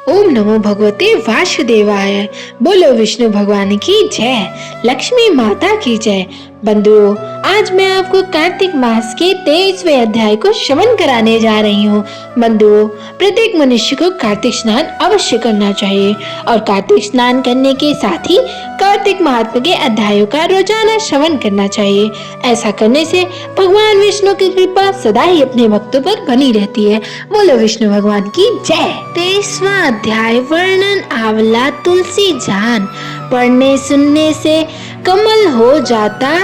ओम नमो भगवते वासुदेवाय। बोलो विष्णु भगवान की जय, लक्ष्मी माता की जय। बंधुओं, आज मैं आपको कार्तिक मास के 23वें अध्याय को श्रवण कराने जा रही हूँ। बंधुओं, प्रत्येक मनुष्य को कार्तिक स्नान अवश्य करना चाहिए और कार्तिक स्नान करने के साथ ही कार्तिक महात्म्य के अध्यायों का रोजाना श्रवण करना चाहिए। ऐसा करने से भगवान विष्णु की कृपा सदा ही अपने भक्तों पर बनी रहती है। बोलो विष्णु भगवान की जय। 23वां अध्याय वर्णन आंवला तुलसी जान, पढ़ने सुनने से कमल हो जाता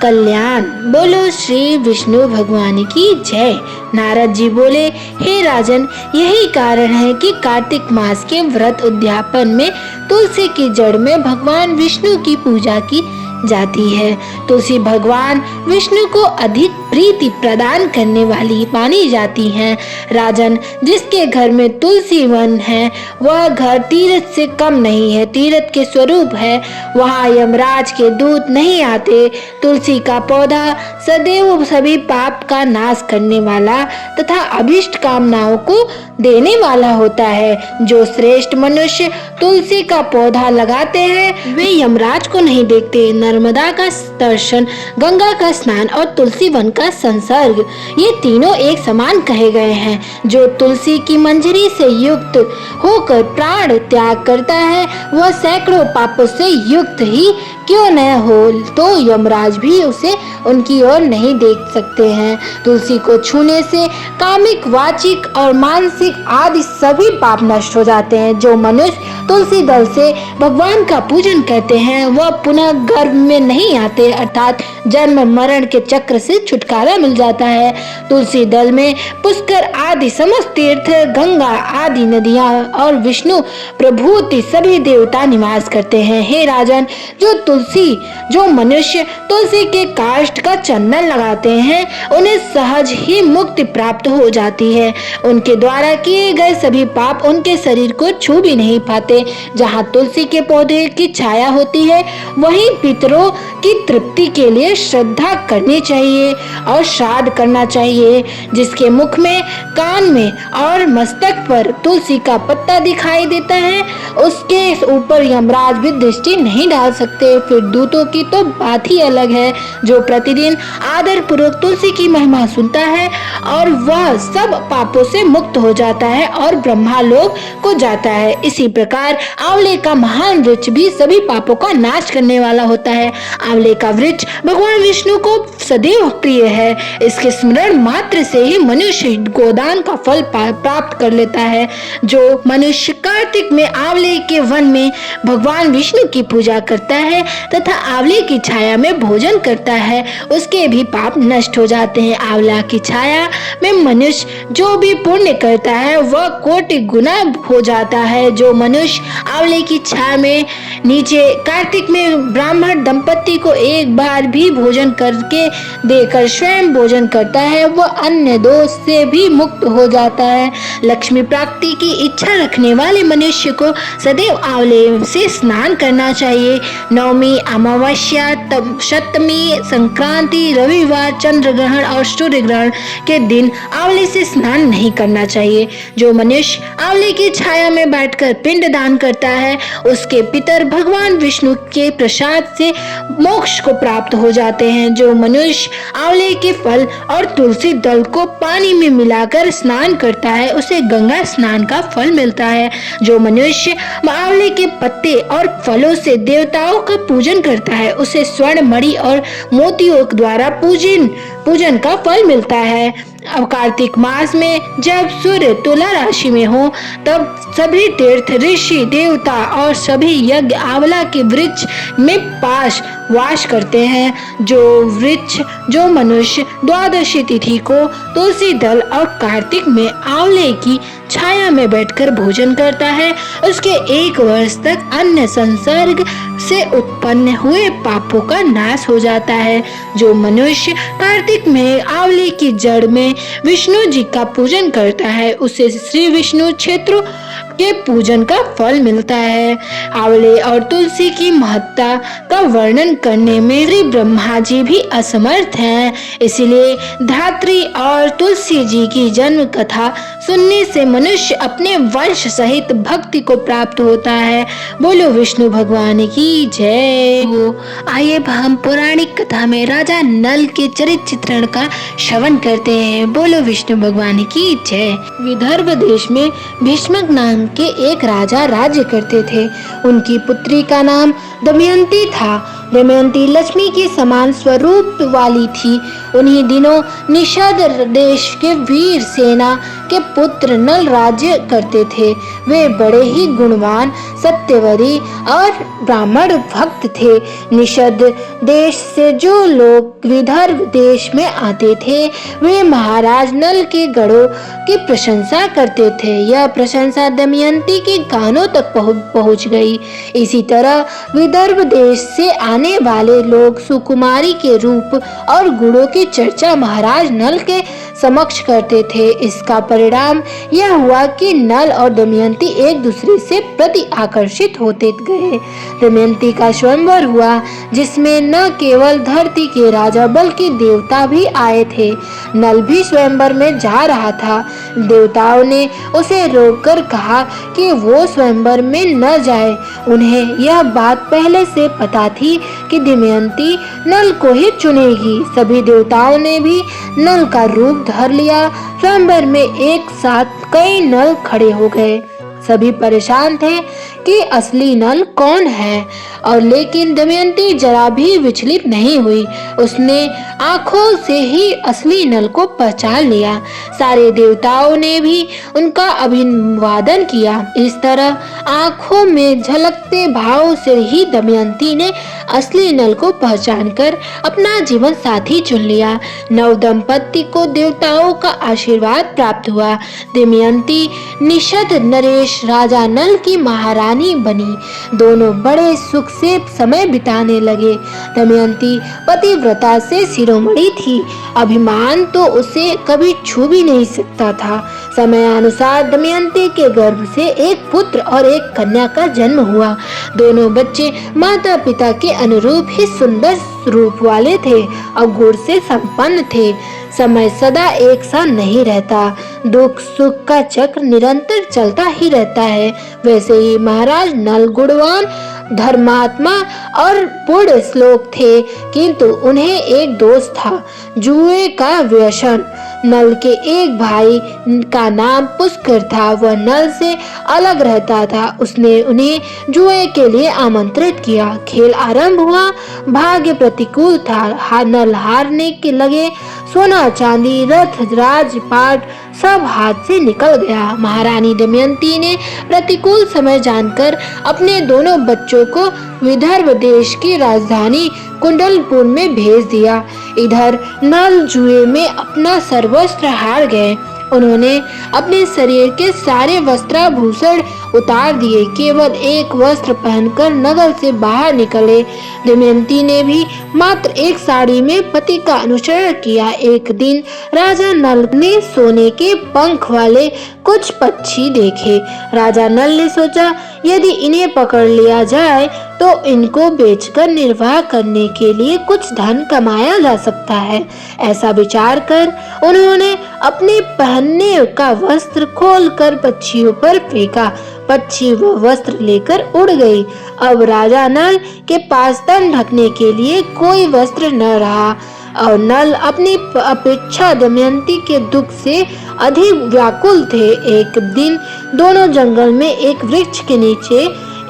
कल्याण। बोलो श्री विष्णु भगवान की जय। नारद जी बोले, हे राजन, यही कारण है कि कार्तिक मास के व्रत उद्यापन में तुलसी की जड़ में भगवान विष्णु की पूजा की जाती है। तुलसी भगवान विष्णु को अधिक प्रीति प्रदान करने वाली मानी जाती हैं। राजन, जिसके घर में तुलसी वन है वह घर तीर्थ से कम नहीं है, तीर्थ के स्वरूप है। वहाँ यमराज के दूत नहीं आते। तुलसी का पौधा सदैव सभी पाप का नाश करने वाला तथा अभिष्ट कामनाओं को देने वाला होता है। जो श्रेष्ठ मनुष्य तुलसी का पौधा लगाते हैं वे यमराज को नहीं देखते। नर्मदा का दर्शन, गंगा का स्नान और तुलसी वन का संसर्ग, ये तीनों एक समान कहे गए हैं। जो तुलसी की मंजरी से युक्त होकर प्राण त्याग करता है वह सैकड़ों पापों से युक्त ही क्यों न हो तो यमराज भी उसे उनकी ओर नहीं देख सकते हैं। तुलसी को छूने से कामिक, वाचिक और मानसिक आदि सभी पाप नष्ट हो जाते हैं। जो मनुष्य तुलसी दल से भगवान का पूजन करते हैं वह पुनः गर्भ में नहीं आते, अर्थात जन्म मरण के चक्र से छुटकारा मिल जाता है। तुलसी दल में पुष्कर आदि समस्त तीर्थ, गंगा आदि नदियां और विष्णु प्रभूति सभी देवता निवास करते हैं। हे राजन, जो मनुष्य तुलसी के काष्ठ का चंदन लगाते हैं उन्हें सहज ही मुक्ति प्राप्त हो जाती है। उनके द्वारा किए गए सभी पाप उनके शरीर को छू भी नहीं पाते। जहाँ तुलसी के पौधे की छाया होती है वहीं पितरों की तृप्ति के लिए श्रद्धा करनी चाहिए और श्राद्ध करना चाहिए। जिसके मुख में, कान में और मस्तक पर तुलसी का पत्ता दिखाई देता है उसके ऊपर यमराज भी दृष्टि नहीं डाल सकते। फिर दूतों की तो बात ही अलग है। जो प्रतिदिन आदर पूर्वक तुलसी की महिमा सुनता है और वह सब पापों से मुक्त हो जाता है और ब्रह्मालोक को जाता है। इसी प्रकार आंवले का महान वृक्ष भी सभी पापों का नाश करने वाला होता है। आंवले का वृक्ष भगवान विष्णु को सदैव प्रिय है। इसके स्मरण मात्र से ही मनुष्य गोदान का फल प्राप्त कर लेता है। जो मनुष्य कार्तिक में आंवले के वन में भगवान विष्णु की पूजा करता है तथा आंवले की छाया में भोजन करता है उसके भी पाप नष्ट हो जाते हैं। आंवला की छाया में मनुष्य जो भी पुण्य करता है वह कोटि गुना हो जाता है। जो मनुष्य आंवले की छाया में नीचे कार्तिक में ब्राह्मण दंपति को एक बार भी भोजन करके देकर स्वयं भोजन करता है वह अन्य दोष से भी मुक्त हो जाता है। लक्ष्मी प्राप्ति की इच्छा रखने वाले मनुष्य को सदैव आंवले से स्नान करना चाहिए। नवमी, अमावस्या, सप्तमी, संक्रांति, रविवार, चंद्र ग्रहण और सूर्य ग्रहण के दिन आंवले से स्नान नहीं करना चाहिए। जो मनुष्य आंवले की छाया में बैठकर पिंड दान करता है उसके पितर भगवान विष्णु के प्रसाद से मोक्ष को प्राप्त हो जाते हैं। जो मनुष्य आंवले के फल और तुलसी दल को पानी में मिलाकर स्नान करता है उसे गंगा स्नान का फल मिलता है। जो मनुष्य आंवले के पत्ते और फलों से देवताओं का पूजन करता है उसे स्वर्ण, मणि और मोतियों द्वारा पूजन का फल मिलता है। अब कार्तिक मास में जब सूर्य तुला राशि में हो तब सभी तीर्थ, ऋषि, देवता और सभी यज्ञ आंवला के वृक्ष में पास वास करते हैं। जो मनुष्य द्वादशी तिथि को तुलसी दल और कार्तिक में आंवले की छाया में बैठकर भोजन करता है उसके 1 वर्ष तक अन्य संसर्ग से उत्पन्न हुए पापों का नाश हो जाता है। जो मनुष्य कार्तिक में आंवले की जड़ में विष्णु जी का पूजन करता है उसे श्री विष्णु क्षेत्र के पूजन का फल मिलता है। आंवले और तुलसी की महत्ता का वर्णन करने में श्री ब्रह्मा जी भी असमर्थ हैं। इसलिए धात्री और तुलसी जी की जन्म कथा सुनने से मनुष्य अपने वंश सहित भक्ति को प्राप्त होता है। बोलो विष्णु भगवान की जय। आइए अब हम पौराणिक कथा में राजा नल के चरित्र चित्रण का श्रवण करते हैं। बोलो विष्णु भगवान की जय। विदर्भ देश में भीष्मक नाम के एक राजा राज्य करते थे। उनकी पुत्री का नाम दमयंती था। दमयंती लक्ष्मी के समान स्वरूप वाली थी। उन्हीं दिनों निषद देश के वीर सेना के पुत्र नल राज्य करते थे। वे बड़े ही गुणवान, सत्यवती और ब्राह्मण भक्त थे। निषद देश से जो लोग विदर्भ देश में आते थे वे महाराज नल के गढ़ों की प्रशंसा करते थे। यह प्रशंसा दमयंती के कानों तक पहुंच गई। इसी तरह विदर्भ देश से आने वाले लोग सुकुमारी के रूप और गुणों की चर्चा महाराज नल के समक्ष करते थे। इसका परिणाम यह हुआ कि नल और दमयंती एक दूसरे से प्रति आकर्षित होते गए। दमयंती का स्वयंवर हुआ जिसमें न केवल धरती के राजा बल्कि देवता भी आए थे। नल भी स्वयंवर में जा रहा था। देवताओं ने उसे रोककर कहा कि वो स्वयंवर में न जाए। उन्हें यह बात पहले से पता थी कि दमयंती नल को ही चुनेगी। सभी देवताओं ने भी नल का रूप धर लिया। स्वयंवर में एक साथ कई नल खड़े हो गए। सभी परेशान थे कि असली नल कौन है, और लेकिन दमयंती जरा भी विचलित नहीं हुई। उसने आंखों से ही असली नल को पहचान लिया। सारे देवताओं ने भी उनका अभिवादन किया। इस तरह आंखों में झलकते भाव से ही दमयंती ने असली नल को पहचानकर अपना जीवन साथी चुन लिया। नव दंपति को देवताओं का आशीर्वाद प्राप्त हुआ। दमयंती निषद नरेश राजा नल की महारानी बनी। दोनों बड़े सुख से समय बिताने लगे। दमयंती पतिव्रता से शिरोमणि थी। अभिमान तो उसे कभी छू भी नहीं सकता था। समयानुसार दमयंती के गर्भ से एक पुत्र और एक कन्या का जन्म हुआ। दोनों बच्चे माता पिता के अनुरूप ही सुंदर रूप वाले थे और गुण से संपन्न थे। समय सदा एक सा नहीं रहता। दुख सुख का चक्र निरंतर चलता ही रहता है। वैसे ही महाराज नल गुणवान, धर्मात्मा और पुण्य श्लोक थे, किंतु उन्हें एक दोष था, जुए का व्यसन। नल के एक भाई का नाम पुष्कर था। वह नल से अलग रहता था। उसने उन्हें जुए के लिए आमंत्रित किया। खेल आरंभ हुआ। भाग्य प्रतिकूल था। नल हारने के लगे। सोना चांदी, रथ, राजपाट सब हाथ से निकल गया। महारानी दमयंती ने प्रतिकूल समय जानकर अपने दोनों बच्चों को विदर्भ देश की राजधानी कुंडलपुर में भेज दिया। इधर नल जुए में अपना सर्वस्व हार गए। उन्होंने अपने शरीर के सारे वस्त्राभूषण उतार दिए। केवल एक वस्त्र पहनकर नगर से बाहर निकले। दमयंती ने भी मात्र एक साड़ी में पति का अनुसरण किया। एक दिन राजा नल ने सोने के पंख वाले कुछ पक्षी देखे। राजा नल ने सोचा यदि इन्हें पकड़ लिया जाए तो इनको बेचकर निर्वाह करने के लिए कुछ धन कमाया जा सकता है। ऐसा विचार कर उन्होंने अपने पहनने का वस्त्र खोलकर पक्षियों पर फेंका। पक्षी वह वस्त्र लेकर उड़ गई। अब राजा नल के पास तन ढकने के लिए कोई वस्त्र न रहा और नल अपनी अपेक्षा दमयंती के दुख से अधिक व्याकुल थे। एक दिन दोनों जंगल में एक वृक्ष के नीचे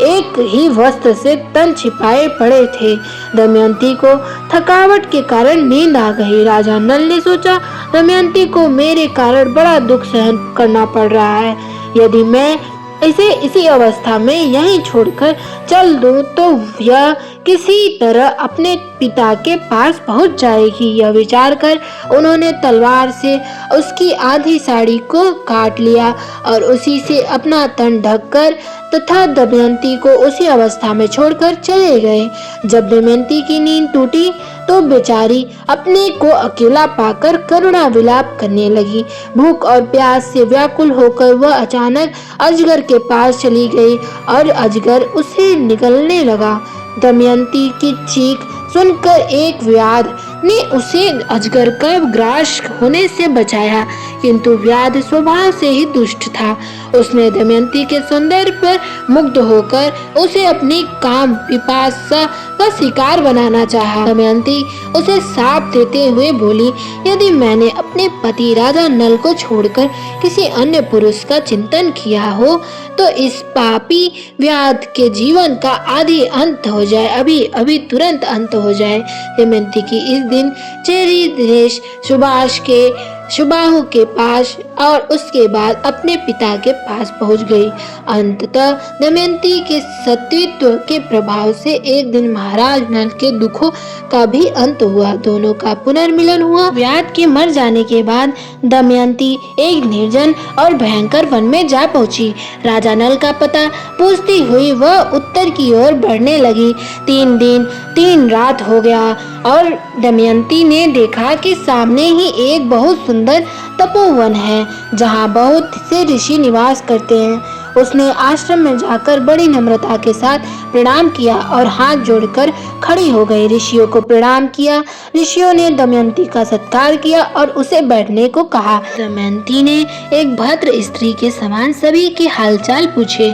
एक ही वस्त्र से तन छिपाए पड़े थे। दमयंती को थकावट के कारण नींद आ गई। राजा नल ने सोचा दमयंती को मेरे कारण बड़ा दुख सहन करना पड़ रहा है। यदि मैं इसे इसी अवस्था में यहीं छोड़कर चल दूं तो यह किसी तरह अपने पिता के पास पहुंच जाएगी। यह विचार कर उन्होंने तलवार से उसकी आधी साड़ी को काट लिया और उसी से अपना तन ढककर तथा दमयंती को उसी अवस्था में छोड़कर चले गए। जब दमयंती की नींद टूटी तो बेचारी अपने को अकेला पाकर करुणा विलाप करने लगी। भूख और प्यास से व्याकुल होकर वह अचानक अजगर के पास चली गई और अजगर उसे निगलने लगा। दमयंती की चीख सुनकर एक व्याध ने उसे अजगर का ग्रास होने से बचाया, किंतु व्याध स्वभाव से ही दुष्ट था। उसने दमयंती के सौंदर्य पर मुग्ध होकर उसे अपनी काम पिपासा का शिकार बनाना चाहा। दमयंती उसे शाप देते हुए बोली, यदि मैंने अपने पति राजा नल को छोड़कर किसी अन्य पुरुष का चिंतन किया हो तो इस पापी व्याध के जीवन का आदि अंत हो जाए, अभी अभी तुरंत अंत हो जाए। दमयंती की इस दिन चेरी देश सुभाष के सुबाहु के पास और उसके बाद अपने पिता के पास पहुंच गई। अंततः दमयंती के सतीत्व के प्रभाव से एक दिन महाराज नल के दुखों का भी अंत हुआ। दोनों का पुनर्मिलन हुआ। व्याध के मर जाने के बाद दमयंती एक निर्जन और भयंकर वन में जा पहुंची। राजा नल का पता पूछती हुई वह उत्तर की ओर बढ़ने लगी। 3 दिन 3 रात हो गया और दमयंती ने देखा कि सामने ही एक बहुत सुंदर तपोवन है जहाँ बहुत से ऋषि निवास करते हैं। उसने आश्रम में जाकर बड़ी नम्रता के साथ प्रणाम किया और हाथ जोड़कर खड़ी हो गई। ऋषियों को प्रणाम किया। ऋषियों ने दमयंती का सत्कार किया और उसे बैठने को कहा। दमयंती ने एक भद्र स्त्री के समान सभी के हालचाल पूछे।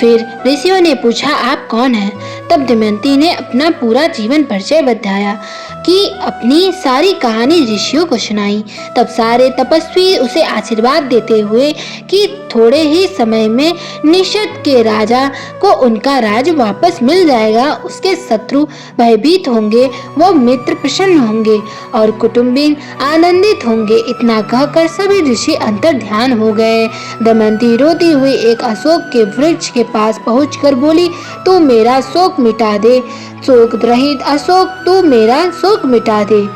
फिर ऋषियों ने पूछा, आप कौन हैं? तब दमयंती ने अपना पूरा जीवन परिचय बताया कि अपनी सारी कहानी ऋषियों को सुनाई। तब सारे तपस्वी उसे आशीर्वाद देते हुए कि थोड़े ही समय में निषद के राजा को उनका राज वापस मिल जाएगा, उसके शत्रु भयभीत होंगे, वो मित्र प्रसन्न होंगे और कुटुंबी आनंदित होंगे। इतना कहकर सभी ऋषि अंतर ध्यान हो गए। दमयंती रोती हुई एक अशोक के वृक्ष के पास पहुंचकर बोली, तू मेरा शोक मिटा दे, शोक रहित अशोक तू मेरा शोक मिटा दे।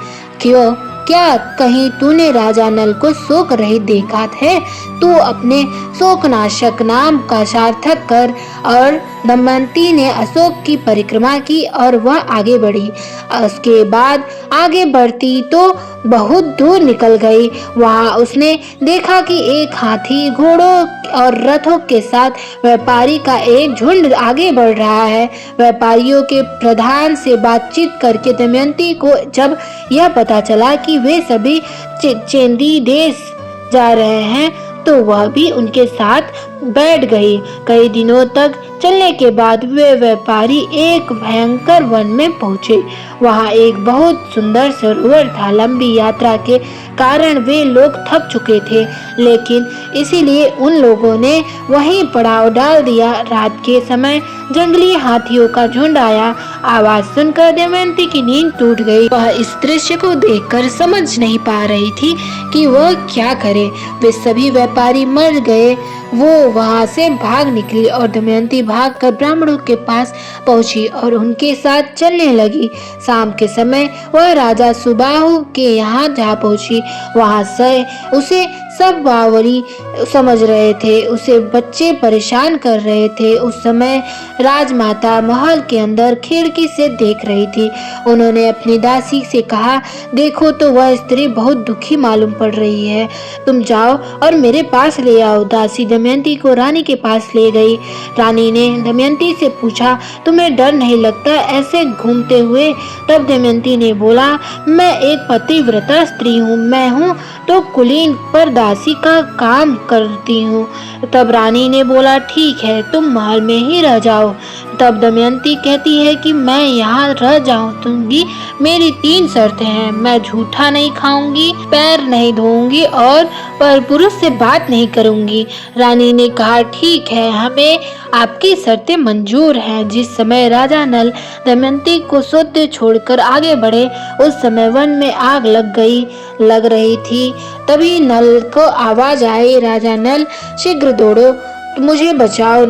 क्यों, क्या कहीं तूने राजा नल को शोक रहित देखा है? तू अपने शोकनाशक नाम का सार्थक कर। और दमयंती ने अशोक की परिक्रमा की और वह आगे बढ़ी। उसके बाद आगे बढ़ती तो बहुत दूर निकल गई। वहां उसने देखा कि एक हाथी, घोड़ों और रथों के साथ व्यापारी का एक झुंड आगे बढ़ रहा है। व्यापारियों के प्रधान से बातचीत करके दमयंती को जब यह पता चला कि वे सभी चेंदी देश जा रहे हैं तो वह भी उनके साथ बैठ गई। कई दिनों तक चलने के बाद वे व्यापारी एक भयंकर वन में पहुंचे। वहां एक बहुत सुंदर सरोवर था। लंबी यात्रा के कारण वे लोग थक चुके थे, लेकिन इसीलिए उन लोगों ने वहीं पड़ाव डाल दिया। रात के समय जंगली हाथियों का झुंड आया। आवाज सुनकर दमयंती की नींद टूट गई। वह इस दृश्य को देखकर समझ नहीं पा रही थी कि वह क्या करे। वे सभी व्यापारी मर गए। वो वहां से भाग निकली और दमयंती भागकर ब्राह्मणों के पास पहुंची और उनके साथ चलने लगी। शाम के समय वह राजा सुबाहु के यहाँ जा पहुंची। वहां से उसे सब बावरी समझ रहे थे। उसे बच्चे परेशान कर रहे थे। उस समय राजमाता महल के अंदर खिड़की से देख रही थी। उन्होंने अपनी दासी से कहा, देखो तो वह स्त्री बहुत दुखी मालूम पड़ रही है, तुम जाओ और मेरे पास ले आओ। दासी दमयंती को रानी के पास ले गई। रानी ने दमयंती से पूछा, तुम्हें डर नहीं लगता ऐसे घूमते हुए? तब दमयंती ने बोला, मैं एक पतिव्रता स्त्री हूँ, मैं हूँ तो कुलीन पर दासी का काम करती हूँ। तब रानी ने बोला, ठीक है, तुम महल में ही रह जाओ। तब दमयंती कहती है कि मैं यहाँ रह जाऊंगी, मेरी 3 शर्तें हैं। मैं झूठा नहीं खाऊंगी, पैर नहीं धोऊंगी और परपुरुष से बात नहीं करूंगी। रानी ने कहा, ठीक है, हमें आपकी शर्तें मंजूर हैं। जिस समय राजा नल दमयंती को सोते छोड़कर आगे बढ़े, उस समय वन में आग लग रही थी। तभी नल को आवाज आई, राजा नल शीघ्र दौड़ो, मुझे बचाओ।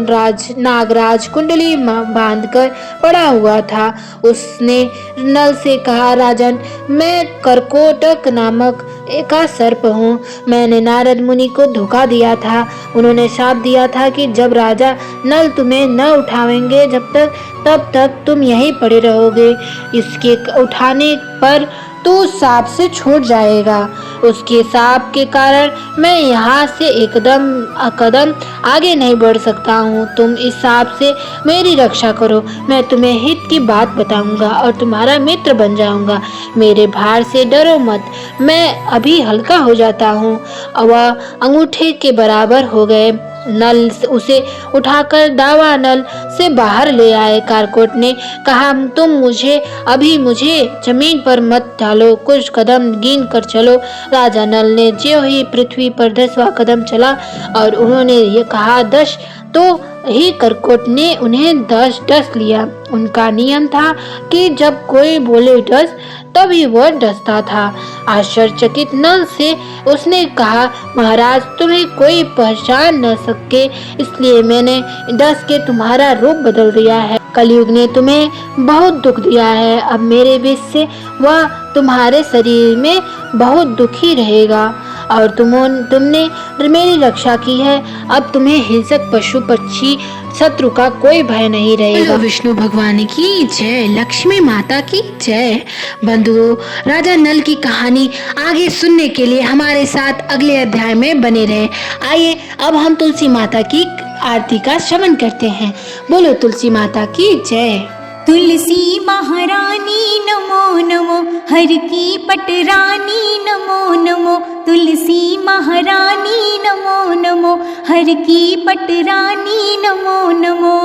नागराज कुंडली बांधकर पड़ा हुआ था। उसने नल से कहा, राजन, मैं करकोटक नामक का सर्प हूँ। मैंने नारद मुनि को धोखा दिया था। उन्होंने शाप दिया था कि जब राजा नल तुम्हें न उठावेंगे तब तक तुम यहीं पड़े रहोगे। इसके उठाने पर तू सांप से छूट जाएगा। उसके सांप के कारण मैं यहाँ से कदम आगे नहीं बढ़ सकता हूँ। तुम इस सांप से मेरी रक्षा करो। मैं तुम्हें हित की बात बताऊंगा और तुम्हारा मित्र बन जाऊंगा। मेरे भार से डरो मत। मैं अभी हल्का हो जाता हूँ। वह अंगूठे के बराबर हो गए। नल उसे उठाकर दावानल से बाहर ले आए। कारकोट ने कहा, तुम मुझे जमीन पर मत डालो, कुछ कदम गिन कर चलो। राजा नल ने ज्यों ही पृथ्वी पर 10वां कदम चला और उन्होंने ये कहा 10, तो ही करकोट ने उन्हें 10 डस लिया। उनका नियम था कि जब कोई बोले 10 तभी वह डसता था। आश्चर्यचकित नल से उसने कहा, महाराज, तुम्हें कोई पहचान न सके इसलिए मैंने डस के तुम्हारा रूप बदल दिया है। कलयुग ने तुम्हें बहुत दुख दिया है। अब मेरे विष से वह तुम्हारे शरीर में बहुत दुखी रहेगा और तुमने मेरी रक्षा की है। अब तुम्हें हिंसक पशु पक्षी शत्रु का कोई भय नहीं रहेगा। विष्णु भगवान की जय, लक्ष्मी माता की जय। बंधुओं, राजा नल की कहानी आगे सुनने के लिए हमारे साथ अगले अध्याय में बने रहे। आइए अब हम तुलसी माता की आरती का श्रवण करते हैं। बोलो तुलसी माता की जय। तुलसी महारानी नमो नमो, हर की पटरानी नमो नमो। तुलसी महारानी नमो नमो, हर की पटरानी नमो नमो।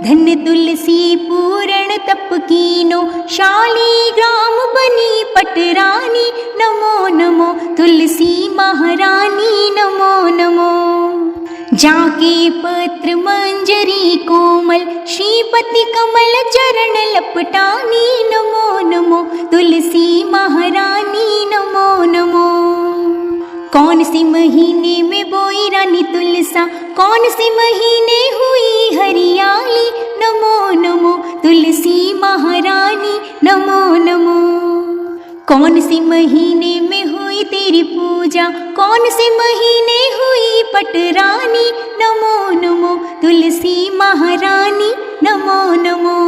धन तुलसी पूर्ण तप कीनो, शालिग्राम बनी पटरानी नमो नमो। तुलसी महारानी नमो नमो। जाके पत्र मंजरी कोमल, श्रीपति कमल चरण लपटानी नमो नमो। तुलसी महारानी नमो नमो। कौन से महीने में बोई रानी तुलसा, कौन से महीने हुई हरियाली नमो नमो। तुलसी महारानी नमो नमो। कौन से महीने में हुई तेरी पूजा, कौन से महीने हुई पटरानी नमो नमो। तुलसी महारानी नमो नमो।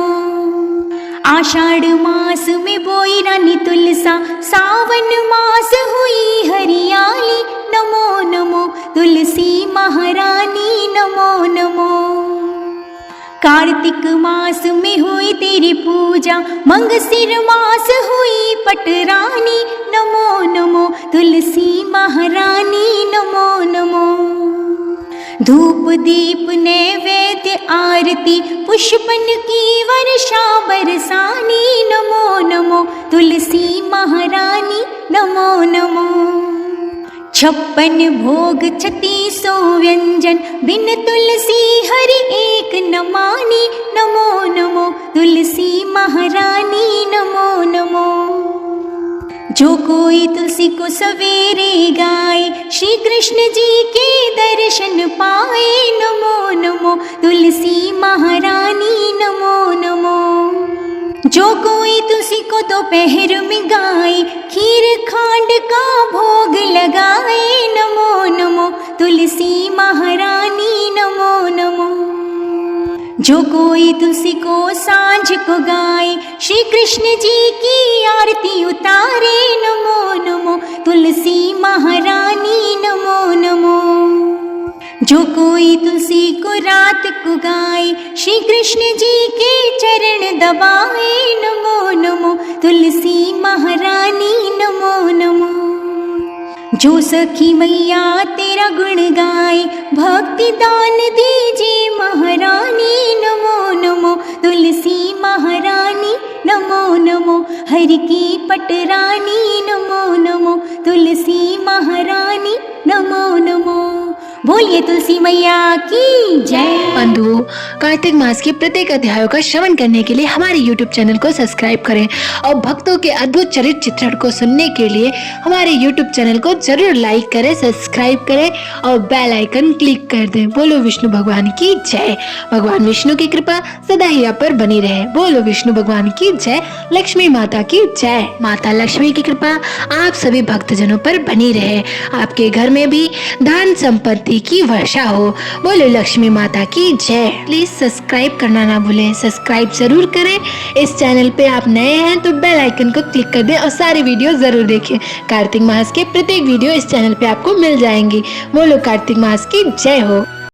आषाढ़ मास में बोई रानी तुलसा, सावन मास हुई हरियाली नमो नमो। तुलसी महारानी नमो नमो। कार्तिक मास में हुई तेरी पूजा, मंगसिर मास हुई पटरानी नमो नमो। तुलसी महारानी नमो नमो। धूप दीप नैवेद्य आरती, पुष्पन की वर्षा बरसानी नमो नमो। तुलसी महारानी नमो नमो। 56 भोग 3600 व्यंजन, बिन तुलसी हरि एक न मानी नमो नमो। तुलसी महारानी नमो नमो। जो कोई तुलसी को सवेरे गाए, श्री कृष्ण जी के दर्शन पाए नमो नमो। तुलसी महारानी नमो नमो। जो कोई तुलसी को दोपहर में गाए, खीर खांड का भोग लगाए नमो नमो। तुलसी महारानी नमो नमो। जो कोई तुलसी को सांझ को गाए, श्री कृष्ण जी की आरती उतारे नमो नमो। तुलसी महारानी नमो नमो। जो कोई तुलसी को रात को गाए, श्री कृष्ण जी के चरण दबाए नमो नमो। तुलसी महारानी नमो नमो। जो सखी मैया तेरा गुण गाए, भक्ति दान दीजिए महारानी नमो नमो। तुलसी महारानी नमो नमो। हर की पटरानी नमो नमो। तुलसी महारानी नमो नमो। बोलिए तुलसी मैया की जय। बंधुओं, कार्तिक मास के प्रत्येक अध्यायों का श्रवण करने के लिए हमारे YouTube चैनल को सब्सक्राइब करें और भक्तों के अद्भुत चरित्र चित्रण को सुनने के लिए हमारे YouTube चैनल को जरूर लाइक करें, सब्सक्राइब करें और बेल आइकन क्लिक कर दें। बोलो विष्णु भगवान की जय। भगवान विष्णु की कृपा सदा ही आप पर बनी रहे। बोलो विष्णु भगवान की जय। लक्ष्मी माता की जय। माता लक्ष्मी की कृपा आप सभी भक्तजनों पर बनी रहे। आपके घर में भी धन संपत्ति की वर्षा हो। बोलो लक्ष्मी माता की जय। प्लीज सब्सक्राइब करना ना भूलें, सब्सक्राइब जरूर करें। इस चैनल पे आप नए हैं तो बेल आइकन को क्लिक कर दें और सारी वीडियो जरूर देखें। कार्तिक मास के प्रत्येक वीडियो इस चैनल पे आपको मिल जाएंगी। बोलो कार्तिक मास की जय हो।